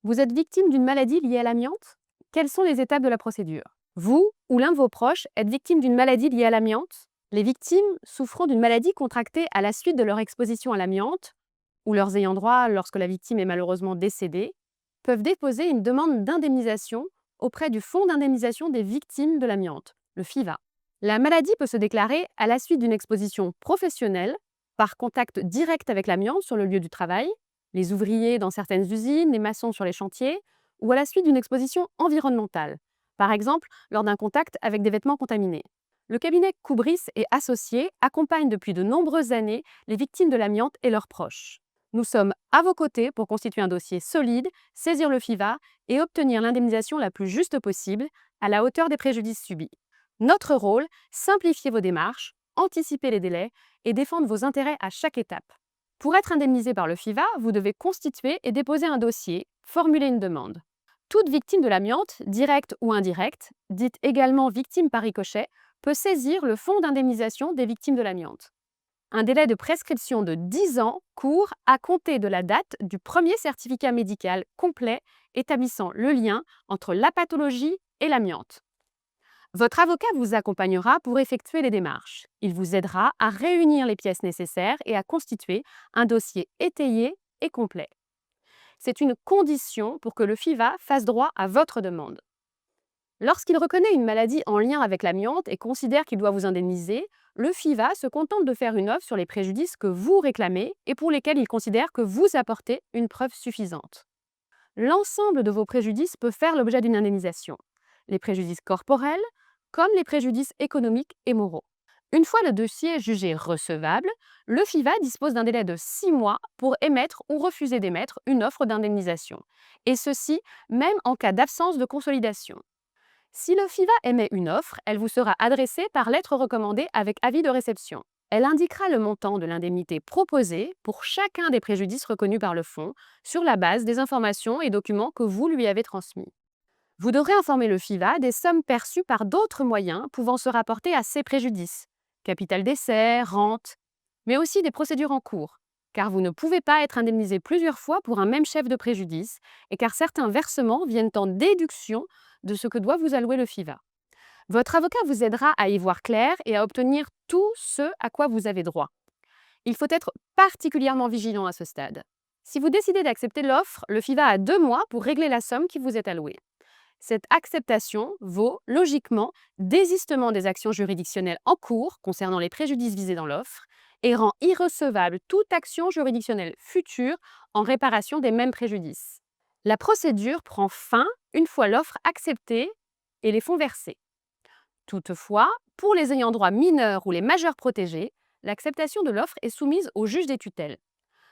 Vous êtes victime d'une maladie liée à l'amiante? Quelles sont les étapes de la procédure? Vous ou l'un de vos proches êtes victime d'une maladie liée à l'amiante? Les victimes souffrant d'une maladie contractée à la suite de leur exposition à l'amiante, ou leurs ayants droit lorsque la victime est malheureusement décédée, peuvent déposer une demande d'indemnisation auprès du Fonds d'indemnisation des victimes de l'amiante, le FIVA. La maladie peut se déclarer à la suite d'une exposition professionnelle, par contact direct avec l'amiante sur le lieu du travail, les ouvriers dans certaines usines, les maçons sur les chantiers, ou à la suite d'une exposition environnementale, par exemple lors d'un contact avec des vêtements contaminés. Le cabinet Coubris et Associés accompagne depuis de nombreuses années les victimes de l'amiante et leurs proches. Nous sommes à vos côtés pour constituer un dossier solide, saisir le FIVA et obtenir l'indemnisation la plus juste possible, à la hauteur des préjudices subis. Notre rôle, simplifier vos démarches, anticiper les délais et défendre vos intérêts à chaque étape. Pour être indemnisé par le FIVA, vous devez constituer et déposer un dossier, formuler une demande. Toute victime de l'amiante, directe ou indirecte, dite également victime par ricochet, peut saisir le Fonds d'indemnisation des victimes de l'amiante. Un délai de prescription de 10 ans court à compter de la date du premier certificat médical complet établissant le lien entre la pathologie et l'amiante. Votre avocat vous accompagnera pour effectuer les démarches. Il vous aidera à réunir les pièces nécessaires et à constituer un dossier étayé et complet. C'est une condition pour que le FIVA fasse droit à votre demande. Lorsqu'il reconnaît une maladie en lien avec l'amiante et considère qu'il doit vous indemniser, le FIVA se contente de faire une offre sur les préjudices que vous réclamez et pour lesquels il considère que vous apportez une preuve suffisante. L'ensemble de vos préjudices peut faire l'objet d'une indemnisation. Les préjudices corporels, comme les préjudices économiques et moraux. Une fois le dossier jugé recevable, le FIVA dispose d'un délai de 6 mois pour émettre ou refuser d'émettre une offre d'indemnisation, et ceci même en cas d'absence de consolidation. Si le FIVA émet une offre, elle vous sera adressée par lettre recommandée avec avis de réception. Elle indiquera le montant de l'indemnité proposée pour chacun des préjudices reconnus par le fonds sur la base des informations et documents que vous lui avez transmis. Vous devrez informer le FIVA des sommes perçues par d'autres moyens pouvant se rapporter à ces préjudices, capital décès, rente, mais aussi des procédures en cours, car vous ne pouvez pas être indemnisé plusieurs fois pour un même chef de préjudice et car certains versements viennent en déduction de ce que doit vous allouer le FIVA. Votre avocat vous aidera à y voir clair et à obtenir tout ce à quoi vous avez droit. Il faut être particulièrement vigilant à ce stade. Si vous décidez d'accepter l'offre, le FIVA a 2 mois pour régler la somme qui vous est allouée. Cette acceptation vaut, logiquement, désistement des actions juridictionnelles en cours concernant les préjudices visés dans l'offre et rend irrecevable toute action juridictionnelle future en réparation des mêmes préjudices. La procédure prend fin une fois l'offre acceptée et les fonds versés. Toutefois, pour les ayants droit mineurs ou les majeurs protégés, l'acceptation de l'offre est soumise au juge des tutelles.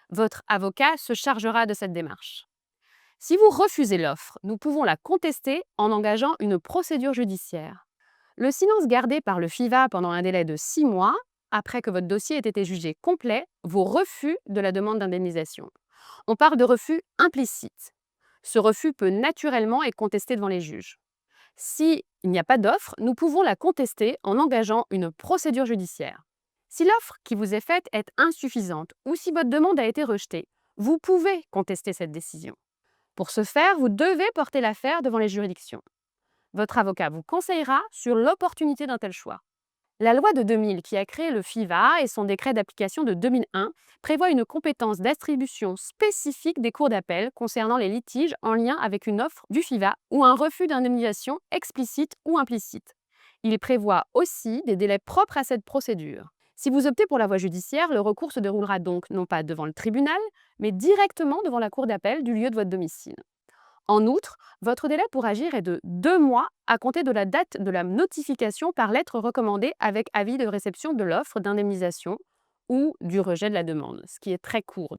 Votre avocat se chargera de cette démarche. Si vous refusez l'offre, nous pouvons la contester en engageant une procédure judiciaire. Le silence gardé par le FIVA pendant un délai de 6 mois, après que votre dossier ait été jugé complet, vaut refus de la demande d'indemnisation. On parle de refus implicite. Ce refus peut naturellement être contesté devant les juges. S'il n'y a pas d'offre, nous pouvons la contester en engageant une procédure judiciaire. Si l'offre qui vous est faite est insuffisante ou si votre demande a été rejetée, vous pouvez contester cette décision. Pour ce faire, vous devez porter l'affaire devant les juridictions. Votre avocat vous conseillera sur l'opportunité d'un tel choix. La loi de 2000 qui a créé le FIVA et son décret d'application de 2001 prévoit une compétence d'attribution spécifique des cours d'appel concernant les litiges en lien avec une offre du FIVA ou un refus d'indemnisation explicite ou implicite. Il prévoit aussi des délais propres à cette procédure. Si vous optez pour la voie judiciaire, le recours se déroulera donc non pas devant le tribunal, mais directement devant la cour d'appel du lieu de votre domicile. En outre, votre délai pour agir est de 2 mois à compter de la date de la notification par lettre recommandée avec avis de réception de l'offre d'indemnisation ou du rejet de la demande, ce qui est très court.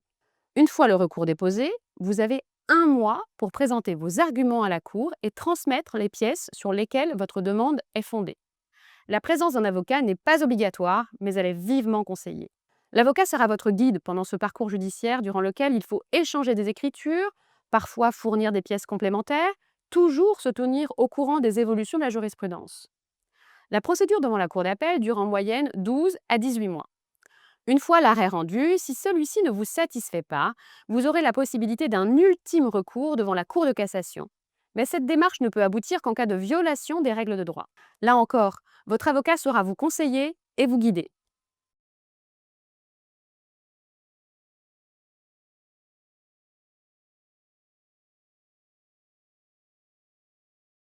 Une fois le recours déposé, vous avez 1 mois pour présenter vos arguments à la Cour et transmettre les pièces sur lesquelles votre demande est fondée. La présence d'un avocat n'est pas obligatoire, mais elle est vivement conseillée. L'avocat sera votre guide pendant ce parcours judiciaire durant lequel il faut échanger des écritures, parfois fournir des pièces complémentaires, toujours se tenir au courant des évolutions de la jurisprudence. La procédure devant la Cour d'appel dure en moyenne 12 à 18 mois. Une fois l'arrêt rendu, si celui-ci ne vous satisfait pas, vous aurez la possibilité d'un ultime recours devant la Cour de cassation. Mais cette démarche ne peut aboutir qu'en cas de violation des règles de droit. Là encore, votre avocat saura vous conseiller et vous guider.